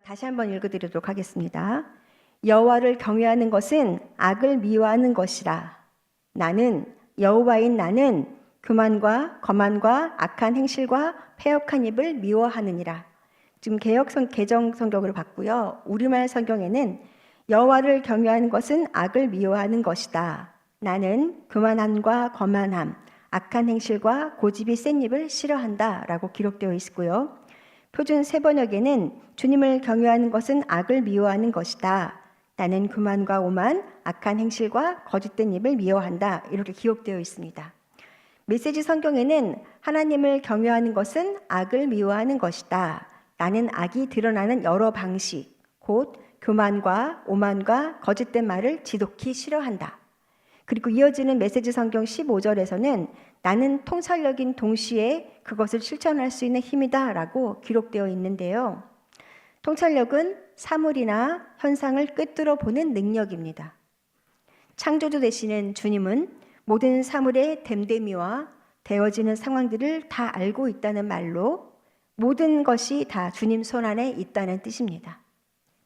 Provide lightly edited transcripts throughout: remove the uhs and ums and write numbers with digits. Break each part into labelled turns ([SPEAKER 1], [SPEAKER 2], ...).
[SPEAKER 1] 다시 한번 읽어드리도록 하겠습니다. 여호와를 경외하는 것은 악을 미워하는 것이라. 나는 여호와인 나는 교만과 거만과 악한 행실과 패역한 입을 미워하느니라. 지금 개정 성경으로 봤고요. 우리말 성경에는 여호와를 경외하는 것은 악을 미워하는 것이다. 나는 교만함과 거만함, 악한 행실과 고집이 센 입을 싫어한다 라고 기록되어 있고요. 표준 세번역에는 주님을 경외하는 것은 악을 미워하는 것이다. 나는 교만과 오만, 악한 행실과 거짓된 입을 미워한다. 이렇게 기록되어 있습니다. 메시지 성경에는 하나님을 경외하는 것은 악을 미워하는 것이다. 나는 악이 드러나는 여러 방식, 곧 교만과 오만과 거짓된 말을 지독히 싫어한다. 그리고 이어지는 메시지 성경 15절에서는 나는 통찰력인 동시에 그것을 실천할 수 있는 힘이다 라고 기록되어 있는데요. 통찰력은 사물이나 현상을 꿰뚫어 보는 능력입니다. 창조주 되시는 주님은 모든 사물의 됨됨이와 되어지는 상황들을 다 알고 있다는 말로 모든 것이 다 주님 손안에 있다는 뜻입니다.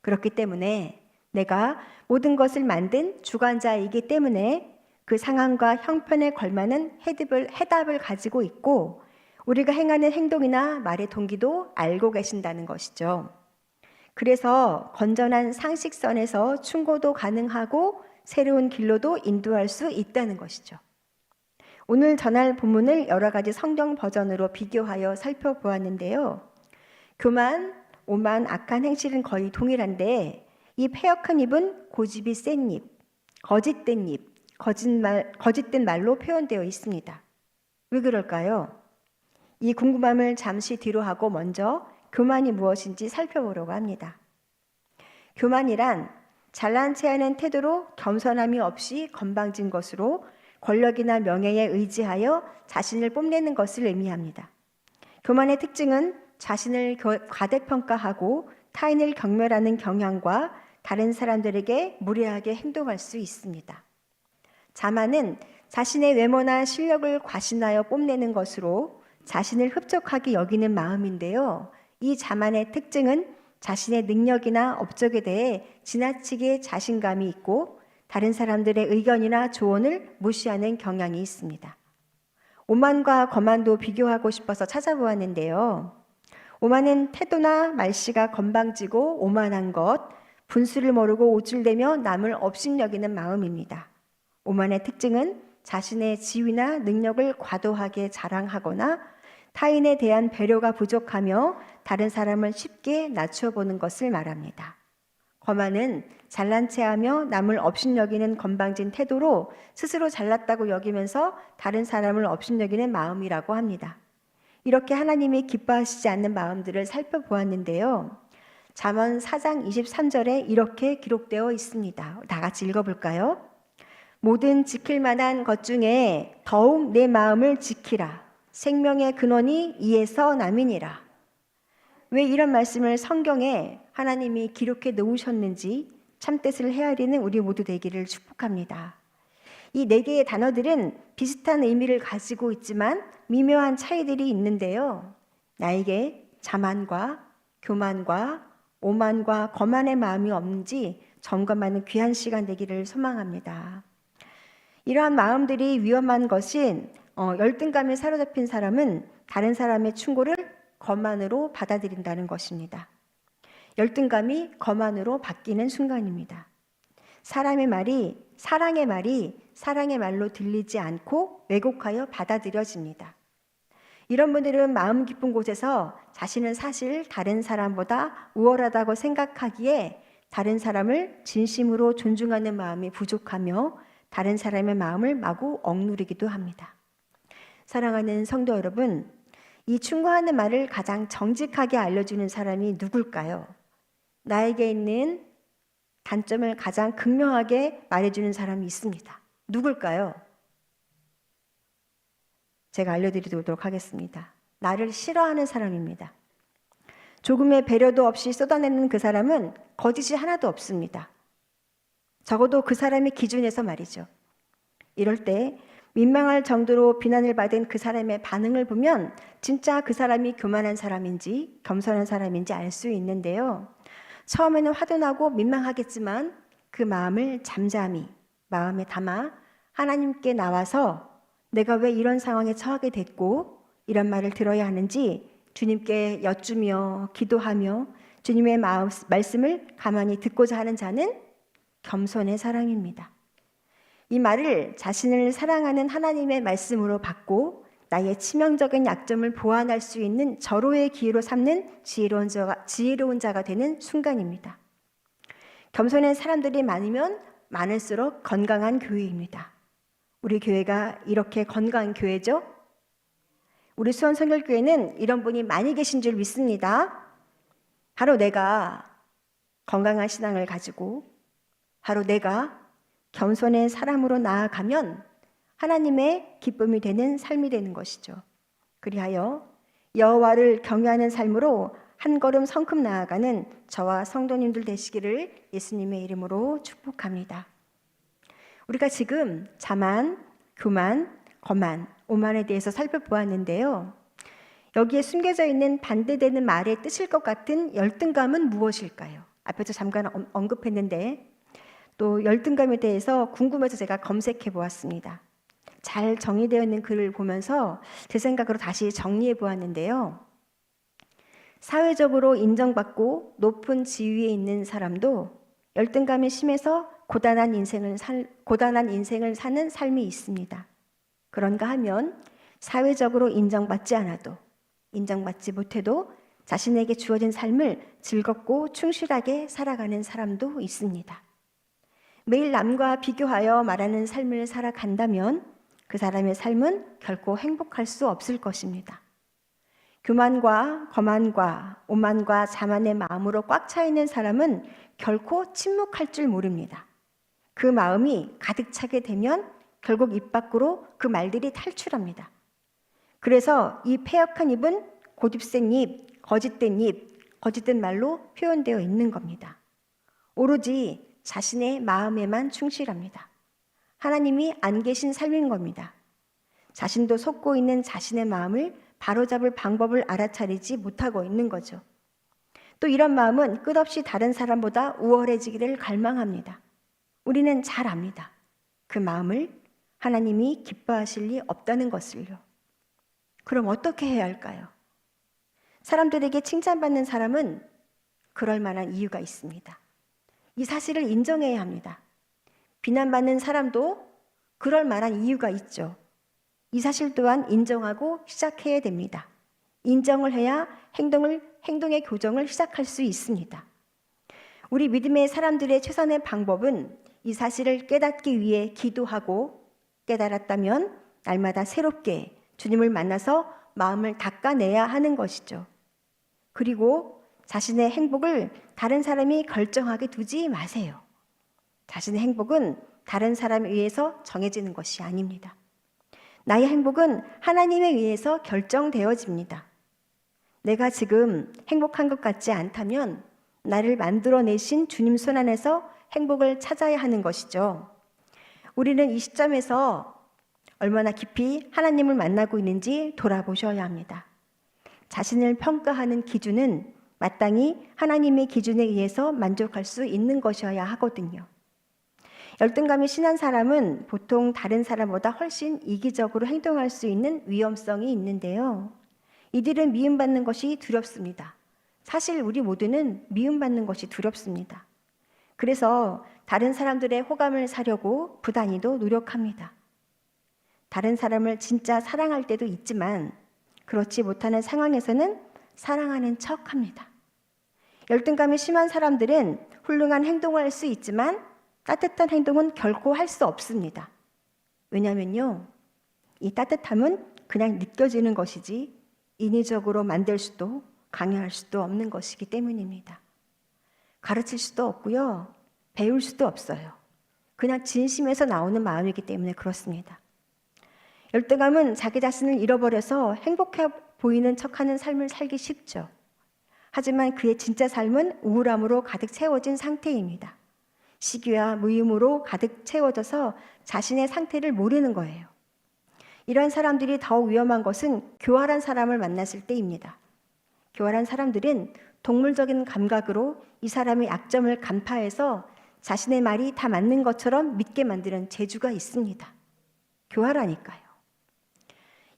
[SPEAKER 1] 그렇기 때문에 내가 모든 것을 만든 주관자이기 때문에 그 상황과 형편에 걸맞는 해답을 가지고 있고 우리가 행하는 행동이나 말의 동기도 알고 계신다는 것이죠. 그래서 건전한 상식선에서 충고도 가능하고 새로운 길로도 인도할 수 있다는 것이죠. 오늘 전할 본문을 여러 가지 성경 버전으로 비교하여 살펴보았는데요. 교만, 오만, 악한 행실은 거의 동일한데 이 패역한 입은 고집이 센 입, 거짓된 입, 거짓된 말로 표현되어 있습니다. 왜 그럴까요? 이 궁금함을 잠시 뒤로 하고 먼저 교만이 무엇인지 살펴보려고 합니다. 교만이란 잘난 체하는 태도로 겸손함이 없이 건방진 것으로 권력이나 명예에 의지하여 자신을 뽐내는 것을 의미합니다. 교만의 특징은 자신을 과대평가하고 타인을 경멸하는 경향과 다른 사람들에게 무례하게 행동할 수 있습니다. 자만은 자신의 외모나 실력을 과신하여 뽐내는 것으로 자신을 흡족하게 여기는 마음인데요. 이 자만의 특징은 자신의 능력이나 업적에 대해 지나치게 자신감이 있고 다른 사람들의 의견이나 조언을 무시하는 경향이 있습니다. 오만과 거만도 비교하고 싶어서 찾아보았는데요. 오만은 태도나 말씨가 건방지고 오만한 것, 분수를 모르고 우쭐대며 남을 업신여기는 마음입니다. 오만의 특징은 자신의 지위나 능력을 과도하게 자랑하거나 타인에 대한 배려가 부족하며 다른 사람을 쉽게 낮춰보는 것을 말합니다. 거만은 잘난 체하며 남을 업신여기는 건방진 태도로 스스로 잘났다고 여기면서 다른 사람을 업신여기는 마음이라고 합니다. 이렇게 하나님이 기뻐하시지 않는 마음들을 살펴보았는데요. 잠언 4장 23절에 이렇게 기록되어 있습니다. 다 같이 읽어볼까요? 모든 지킬 만한 것 중에 더욱 내 마음을 지키라. 생명의 근원이 이에서 남이니라. 왜 이런 말씀을 성경에 하나님이 기록해 놓으셨는지 참뜻을 헤아리는 우리 모두 되기를 축복합니다. 이 네 개의 단어들은 비슷한 의미를 가지고 있지만 미묘한 차이들이 있는데요. 나에게 자만과 교만과 오만과 거만의 마음이 없는지 점검하는 귀한 시간 되기를 소망합니다. 이러한 마음들이 위험한 것인 열등감에 사로잡힌 사람은 다른 사람의 충고를 거만으로 받아들인다는 것입니다. 열등감이 거만으로 바뀌는 순간입니다. 사람의 말이 사랑의 말로 들리지 않고 왜곡하여 받아들여집니다. 이런 분들은 마음 깊은 곳에서 자신은 사실 다른 사람보다 우월하다고 생각하기에 다른 사람을 진심으로 존중하는 마음이 부족하며 다른 사람의 마음을 마구 억누르기도 합니다. 사랑하는 성도 여러분, 이 충고하는 말을 가장 정직하게 알려주는 사람이 누굴까요? 나에게 있는 단점을 가장 극명하게 말해주는 사람이 있습니다. 누굴까요? 제가 알려드리도록 하겠습니다. 나를 싫어하는 사람입니다. 조금의 배려도 없이 쏟아내는 그 사람은 거짓이 하나도 없습니다. 적어도 그 사람의 기준에서 말이죠. 이럴 때 민망할 정도로 비난을 받은 그 사람의 반응을 보면 진짜 그 사람이 교만한 사람인지 겸손한 사람인지 알 수 있는데요. 처음에는 화도 나고 민망하겠지만 그 마음을 잠잠히 마음에 담아 하나님께 나와서 내가 왜 이런 상황에 처하게 됐고 이런 말을 들어야 하는지 주님께 여쭈며 기도하며 주님의 말씀을 가만히 듣고자 하는 자는 겸손의 사랑입니다. 이 말을 자신을 사랑하는 하나님의 말씀으로 받고 나의 치명적인 약점을 보완할 수 있는 절호의 기회로 삼는 지혜로운 자가 되는 순간입니다. 겸손한 사람들이 많으면 많을수록 건강한 교회입니다. 우리 교회가 이렇게 건강한 교회죠? 우리 수원성결교회는 이런 분이 많이 계신 줄 믿습니다. 바로 내가 건강한 신앙을 가지고 바로 내가 겸손의 사람으로 나아가면 하나님의 기쁨이 되는 삶이 되는 것이죠. 그리하여 여호와를 경외하는 삶으로 한 걸음 성큼 나아가는 저와 성도님들 되시기를 예수님의 이름으로 축복합니다. 우리가 지금 자만, 교만, 거만, 오만에 대해서 살펴보았는데요. 여기에 숨겨져 있는 반대되는 말의 뜻일 것 같은 열등감은 무엇일까요? 앞에서 잠깐 언급했는데 또 열등감에 대해서 궁금해서 제가 검색해 보았습니다. 잘 정의되어 있는 글을 보면서 제 생각으로 다시 정리해 보았는데요. 사회적으로 인정받고 높은 지위에 있는 사람도 열등감이 심해서 고단한 인생을 사는 삶이 있습니다. 그런가 하면 사회적으로 인정받지 않아도 인정받지 못해도 자신에게 주어진 삶을 즐겁고 충실하게 살아가는 사람도 있습니다. 매일 남과 비교하여 말하는 삶을 살아간다면 그 사람의 삶은 결코 행복할 수 없을 것입니다. 교만과 거만과 오만과 자만의 마음으로 꽉 차 있는 사람은 결코 침묵할 줄 모릅니다. 그 마음이 가득 차게 되면 결국 입 밖으로 그 말들이 탈출합니다. 그래서 이 패역한 입은 고집센 입, 거짓된 입, 거짓된 말로 표현되어 있는 겁니다. 오로지 자신의 마음에만 충실합니다. 하나님이 안 계신 삶인 겁니다. 자신도 속고 있는 자신의 마음을 바로잡을 방법을 알아차리지 못하고 있는 거죠. 또 이런 마음은 끝없이 다른 사람보다 우월해지기를 갈망합니다. 우리는 잘 압니다. 그 마음을 하나님이 기뻐하실 리 없다는 것을요. 그럼 어떻게 해야 할까요? 사람들에게 칭찬받는 사람은 그럴 만한 이유가 있습니다. 이 사실을 인정해야 합니다. 비난받는 사람도 그럴 만한 이유가 있죠. 이 사실 또한 인정하고 시작해야 됩니다. 인정을 해야 행동의 교정을 시작할 수 있습니다. 우리 믿음의 사람들의 최선의 방법은 이 사실을 깨닫기 위해 기도하고 깨달았다면 날마다 새롭게 주님을 만나서 마음을 닦아내야 하는 것이죠. 그리고 자신의 행복을 다른 사람이 결정하게 두지 마세요. 자신의 행복은 다른 사람에 의해서 정해지는 것이 아닙니다. 나의 행복은 하나님에 의해서 결정되어집니다. 내가 지금 행복한 것 같지 않다면 나를 만들어내신 주님 손 안에서 행복을 찾아야 하는 것이죠. 우리는 이 시점에서 얼마나 깊이 하나님을 만나고 있는지 돌아보셔야 합니다. 자신을 평가하는 기준은 마땅히 하나님의 기준에 의해서 만족할 수 있는 것이어야 하거든요. 열등감이 심한 사람은 보통 다른 사람보다 훨씬 이기적으로 행동할 수 있는 위험성이 있는데요. 이들은 미움받는 것이 두렵습니다. 사실 우리 모두는 미움받는 것이 두렵습니다. 그래서 다른 사람들의 호감을 사려고 부단히도 노력합니다. 다른 사람을 진짜 사랑할 때도 있지만 그렇지 못하는 상황에서는 사랑하는 척합니다. 열등감이 심한 사람들은 훌륭한 행동을 할 수 있지만 따뜻한 행동은 결코 할 수 없습니다. 왜냐면요, 이 따뜻함은 그냥 느껴지는 것이지 인위적으로 만들 수도 강요할 수도 없는 것이기 때문입니다. 가르칠 수도 없고요, 배울 수도 없어요. 그냥 진심에서 나오는 마음이기 때문에 그렇습니다. 열등감은 자기 자신을 잃어버려서 행복해 보이는 척하는 삶을 살기 쉽죠. 하지만 그의 진짜 삶은 우울함으로 가득 채워진 상태입니다. 시기와 무임으로 가득 채워져서 자신의 상태를 모르는 거예요. 이런 사람들이 더욱 위험한 것은 교활한 사람을 만났을 때입니다. 교활한 사람들은 동물적인 감각으로 이 사람의 약점을 간파해서 자신의 말이 다 맞는 것처럼 믿게 만드는 재주가 있습니다. 교활하니까요.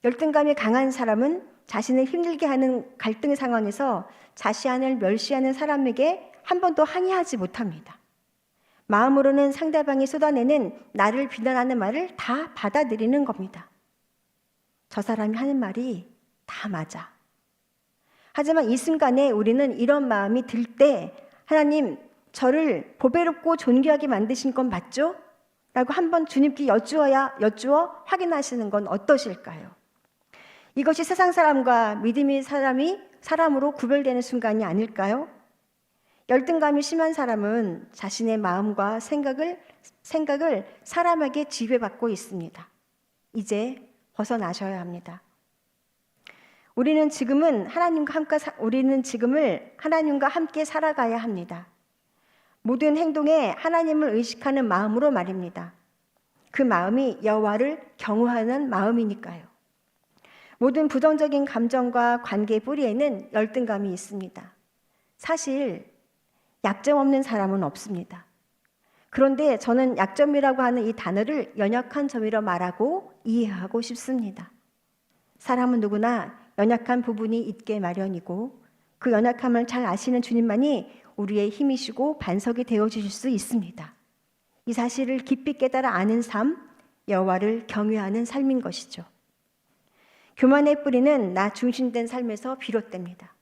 [SPEAKER 1] 열등감이 강한 사람은 자신을 힘들게 하는 갈등 상황에서 자신을 멸시하는 사람에게 한 번도 항의하지 못합니다. 마음으로는 상대방이 쏟아내는 나를 비난하는 말을 다 받아들이는 겁니다. 저 사람이 하는 말이 다 맞아. 하지만 이 순간에 우리는 이런 마음이 들 때 하나님, 저를 보배롭고 존귀하게 만드신 건 맞죠? 라고 한번 주님께 여쭈어 확인하시는 건 어떠실까요? 이것이 세상 사람과 믿음의 사람으로 구별되는 순간이 아닐까요? 열등감이 심한 사람은 자신의 마음과 생각을 사람에게 지배받고 있습니다. 이제 벗어나셔야 합니다. 우리는 지금을 하나님과 함께 살아가야 합니다. 모든 행동에 하나님을 의식하는 마음으로 말입니다. 그 마음이 여호와를 경외하는 마음이니까요. 모든 부정적인 감정과 관계의 뿌리에는 열등감이 있습니다. 사실 약점 없는 사람은 없습니다. 그런데 저는 약점이라고 하는 이 단어를 연약한 점이라 말하고 이해하고 싶습니다. 사람은 누구나 연약한 부분이 있게 마련이고 그 연약함을 잘 아시는 주님만이 우리의 힘이시고 반석이 되어주실 수 있습니다. 이 사실을 깊이 깨달아 아는 삶, 여호와를 경외하는 삶인 것이죠. 교만의 뿌리는 나 중심된 삶에서 비롯됩니다.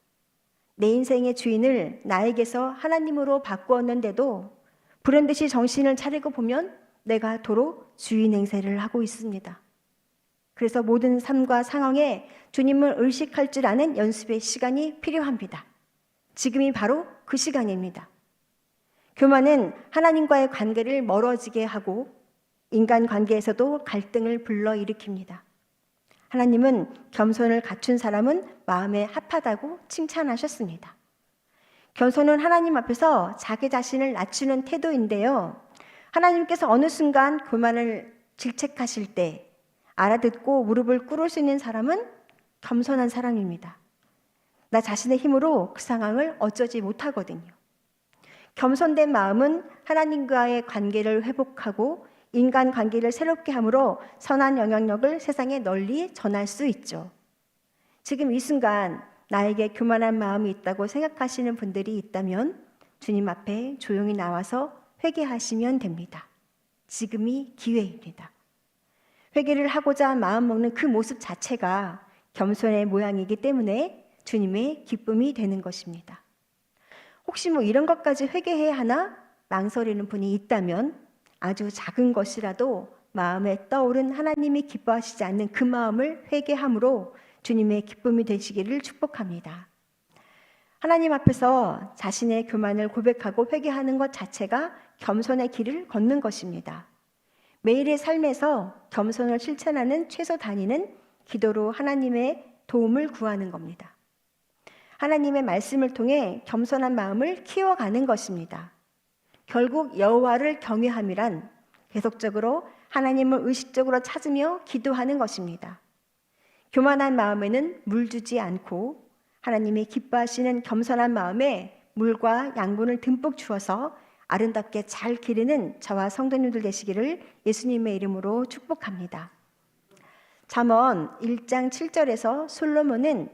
[SPEAKER 1] 내 인생의 주인을 나에게서 하나님으로 바꾸었는데도 불현듯이 정신을 차리고 보면 내가 도로 주인 행세를 하고 있습니다. 그래서 모든 삶과 상황에 주님을 의식할 줄 아는 연습의 시간이 필요합니다. 지금이 바로 그 시간입니다. 교만은 하나님과의 관계를 멀어지게 하고 인간 관계에서도 갈등을 불러일으킵니다. 하나님은 겸손을 갖춘 사람은 마음에 합하다고 칭찬하셨습니다. 겸손은 하나님 앞에서 자기 자신을 낮추는 태도인데요. 하나님께서 어느 순간 교만을 질책하실 때 알아듣고 무릎을 꿇을 수 있는 사람은 겸손한 사람입니다. 나 자신의 힘으로 그 상황을 어쩌지 못하거든요. 겸손된 마음은 하나님과의 관계를 회복하고 인간 관계를 새롭게 함으로 선한 영향력을 세상에 널리 전할 수 있죠. 지금 이 순간 나에게 교만한 마음이 있다고 생각하시는 분들이 있다면 주님 앞에 조용히 나와서 회개하시면 됩니다. 지금이 기회입니다. 회개를 하고자 마음먹는 그 모습 자체가 겸손의 모양이기 때문에 주님의 기쁨이 되는 것입니다. 혹시 이런 것까지 회개해야 하나 망설이는 분이 있다면 아주 작은 것이라도 마음에 떠오른 하나님이 기뻐하시지 않는 그 마음을 회개함으로 주님의 기쁨이 되시기를 축복합니다. 하나님 앞에서 자신의 교만을 고백하고 회개하는 것 자체가 겸손의 길을 걷는 것입니다. 매일의 삶에서 겸손을 실천하는 최소 단위는 기도로 하나님의 도움을 구하는 겁니다. 하나님의 말씀을 통해 겸손한 마음을 키워가는 것입니다. 결국 여호와를 경외함이란 계속적으로 하나님을 의식적으로 찾으며 기도하는 것입니다. 교만한 마음에는 물 주지 않고 하나님이 기뻐하시는 겸손한 마음에 물과 양분을 듬뿍 주어서 아름답게 잘 기르는 저와 성도님들 되시기를 예수님의 이름으로 축복합니다. 잠언 1장 7절에서 솔로몬은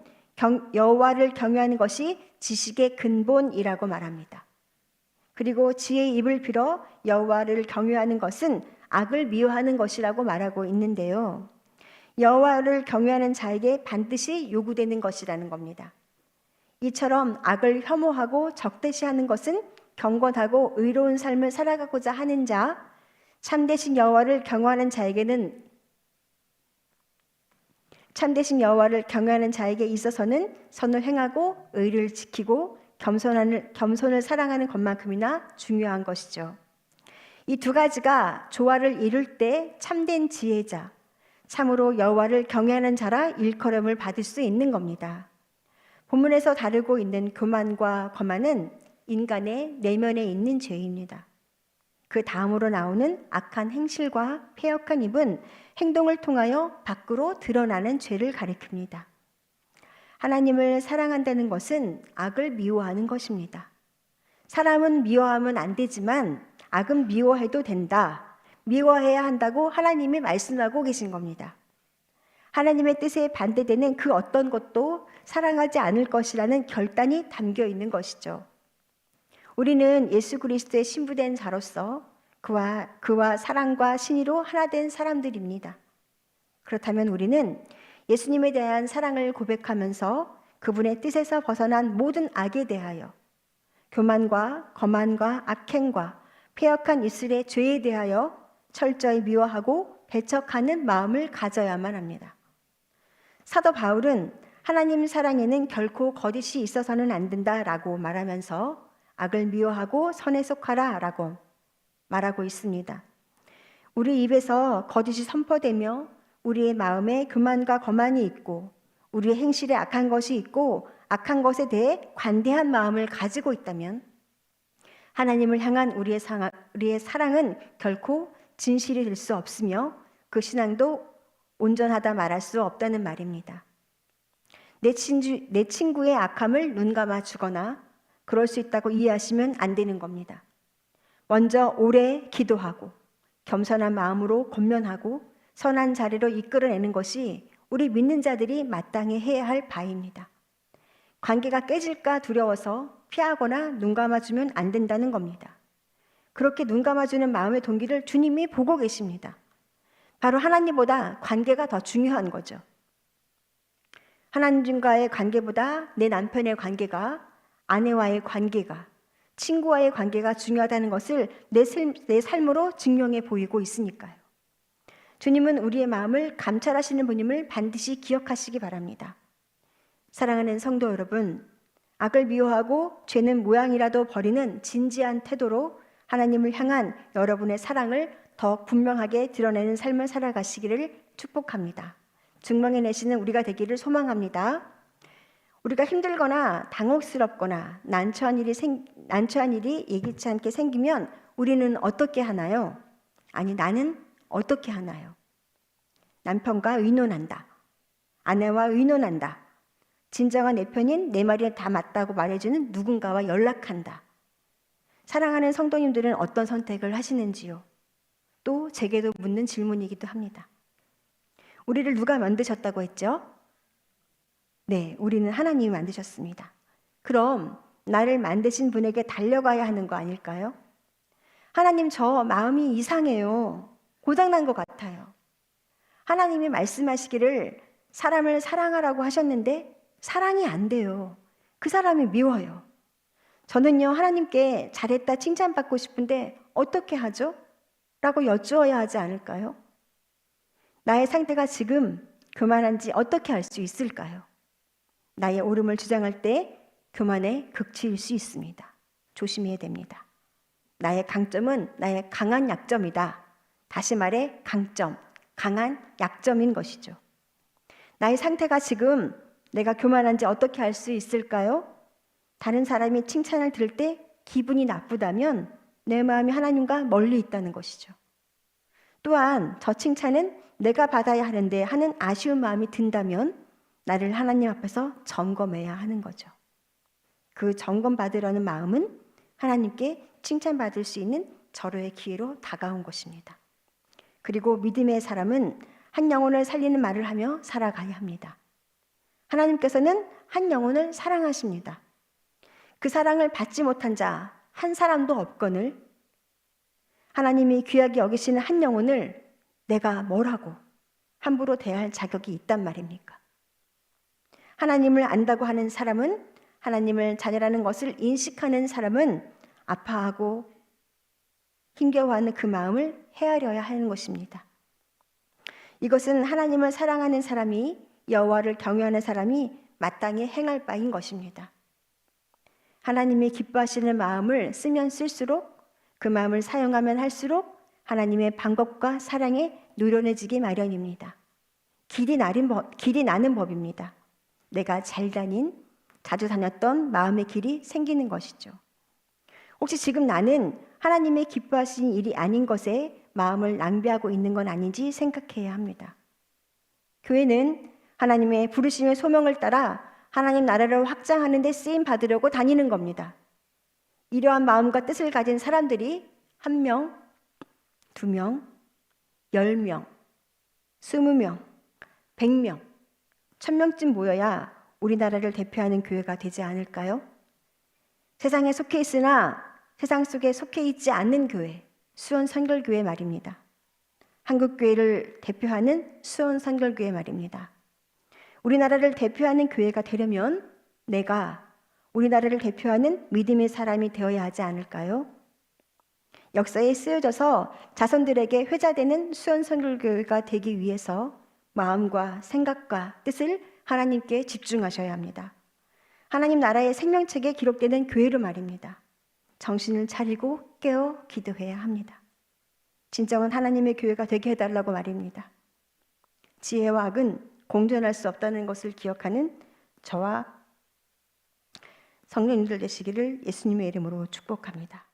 [SPEAKER 1] 여호와를 경외하는 것이 지식의 근본이라고 말합니다. 그리고 지혜의 입을 빌어 여호와를 경외하는 것은 악을 미워하는 것이라고 말하고 있는데요. 여호와를 경외하는 자에게 반드시 요구되는 것이라는 겁니다. 이처럼 악을 혐오하고 적대시하는 것은 경건하고 의로운 삶을 살아가고자 하는 자, 참되신 여호와를 경외하는 자에게 있어서는 선을 행하고 의를 지키고 겸손을 사랑하는 것만큼이나 중요한 것이죠. 이 두 가지가 조화를 이룰 때 참된 지혜자, 참으로 여호와를 경외하는 자라 일컬음을 받을 수 있는 겁니다. 본문에서 다루고 있는 교만과 거만은 인간의 내면에 있는 죄입니다. 그 다음으로 나오는 악한 행실과 패역한 입은 행동을 통하여 밖으로 드러나는 죄를 가리킵니다. 하나님을 사랑한다는 것은 악을 미워하는 것입니다. 사람은 미워하면 안 되지만 악은 미워해도 된다. 미워해야 한다고 하나님이 말씀하고 계신 겁니다. 하나님의 뜻에 반대되는 그 어떤 것도 사랑하지 않을 것이라는 결단이 담겨 있는 것이죠. 우리는 예수 그리스도의 신부된 자로서 그와 사랑과 신의로 하나 된 사람들입니다. 그렇다면 우리는 예수님에 대한 사랑을 고백하면서 그분의 뜻에서 벗어난 모든 악에 대하여, 교만과 거만과 악행과 패역한 이슬의 죄에 대하여 철저히 미워하고 배척하는 마음을 가져야만 합니다. 사도 바울은 하나님 사랑에는 결코 거짓이 있어서는 안 된다라고 말하면서 악을 미워하고 선에 속하라라고 말하고 있습니다. 우리 입에서 거짓이 선포되며 우리의 마음에 교만과 거만이 있고 우리의 행실에 악한 것이 있고 악한 것에 대해 관대한 마음을 가지고 있다면 하나님을 향한 우리의 사랑은 결코 진실이 될 수 없으며 그 신앙도 온전하다 말할 수 없다는 말입니다. 내 친구의 악함을 눈감아 주거나 그럴 수 있다고 이해하시면 안 되는 겁니다. 먼저 오래 기도하고 겸손한 마음으로 권면하고 선한 자리로 이끌어내는 것이 우리 믿는 자들이 마땅히 해야 할 바입니다. 관계가 깨질까 두려워서 피하거나 눈감아주면 안 된다는 겁니다. 그렇게 눈감아주는 마음의 동기를 주님이 보고 계십니다. 바로 하나님보다 관계가 더 중요한 거죠. 하나님과의 관계보다 내 남편의 관계가, 아내와의 관계가, 친구와의 관계가 중요하다는 것을 내 삶으로 증명해 보이고 있으니까요. 주님은 우리의 마음을 감찰하시는 분임을 반드시 기억하시기 바랍니다. 사랑하는 성도 여러분, 악을 미워하고 죄는 모양이라도 버리는 진지한 태도로 하나님을 향한 여러분의 사랑을 더 분명하게 드러내는 삶을 살아가시기를 축복합니다. 증명해내시는 우리가 되기를 소망합니다. 우리가 힘들거나 당혹스럽거나 난처한 일이 예기치 않게 생기면 우리는 어떻게 하나요? 아니, 나는 어떻게 하나요? 남편과 의논한다. 아내와 의논한다. 진정한 내 편인 내 말이 다 맞다고 말해주는 누군가와 연락한다. 사랑하는 성도님들은 어떤 선택을 하시는지요? 또 제게도 묻는 질문이기도 합니다. 우리를 누가 만드셨다고 했죠? 네, 우리는 하나님이 만드셨습니다. 그럼 나를 만드신 분에게 달려가야 하는 거 아닐까요? 하나님, 저 마음이 이상해요. 고장난 것 같아요. 하나님이 말씀하시기를 사람을 사랑하라고 하셨는데 사랑이 안 돼요. 그 사람이 미워요. 저는요, 하나님께 잘했다 칭찬받고 싶은데 어떻게 하죠? 라고 여쭈어야 하지 않을까요? 나의 상태가 지금 교만한지 어떻게 알 수 있을까요? 나의 옳음을 주장할 때 교만의 극치일 수 있습니다. 조심해야 됩니다. 나의 강점은 나의 강한 약점이다. 다시 말해 강점, 강한 약점인 것이죠. 나의 상태가 지금 내가 교만한지 어떻게 알 수 있을까요? 다른 사람이 칭찬을 들을 때 기분이 나쁘다면 내 마음이 하나님과 멀리 있다는 것이죠. 또한 저 칭찬은 내가 받아야 하는데 하는 아쉬운 마음이 든다면 나를 하나님 앞에서 점검해야 하는 거죠. 그 점검받으려는 마음은 하나님께 칭찬받을 수 있는 절호의 기회로 다가온 것입니다. 그리고 믿음의 사람은 한 영혼을 살리는 말을 하며 살아가야 합니다. 하나님께서는 한 영혼을 사랑하십니다. 그 사랑을 받지 못한 자 한 사람도 없거늘 하나님이 귀하게 여기시는 한 영혼을 내가 뭐라고 함부로 대할 자격이 있단 말입니까? 하나님을 안다고 하는 사람은, 하나님을 자녀라는 것을 인식하는 사람은 아파하고 힘겨워하는 그 마음을 헤아려야 하는 것입니다. 이것은 하나님을 사랑하는 사람이, 여호와를 경외하는 사람이 마땅히 행할 바인 것입니다. 하나님이 기뻐하시는 마음을 쓰면 쓸수록, 그 마음을 사용하면 할수록 하나님의 방법과 사랑에 누려내지기 마련입니다. 길이 나는 법입니다. 내가 자주 다녔던 마음의 길이 생기는 것이죠. 혹시 지금 나는 하나님의 기뻐하시는 일이 아닌 것에 마음을 낭비하고 있는 건 아닌지 생각해야 합니다. 교회는 하나님의 부르심의 소명을 따라 하나님 나라를 확장하는 데 쓰임 받으려고 다니는 겁니다. 이러한 마음과 뜻을 가진 사람들이 1명, 2명, 10명, 20명, 100명, 1000명쯤 모여야 우리나라를 대표하는 교회가 되지 않을까요? 세상에 속해 있으나 세상 속에 속해 있지 않는 교회, 수원선결교회 말입니다. 한국교회를 대표하는 수원선결교회 말입니다. 우리나라를 대표하는 교회가 되려면 내가 우리나라를 대표하는 믿음의 사람이 되어야 하지 않을까요? 역사에 쓰여져서 자손들에게 회자되는 수원선결교회가 되기 위해서 마음과 생각과 뜻을 하나님께 집중하셔야 합니다. 하나님 나라의 생명책에 기록되는 교회로 말입니다. 정신을 차리고 깨어 기도해야 합니다. 진정한 하나님의 교회가 되게 해달라고 말입니다. 지혜와 악은 공존할 수 없다는 것을 기억하는 저와 성령님들 되시기를 예수님의 이름으로 축복합니다.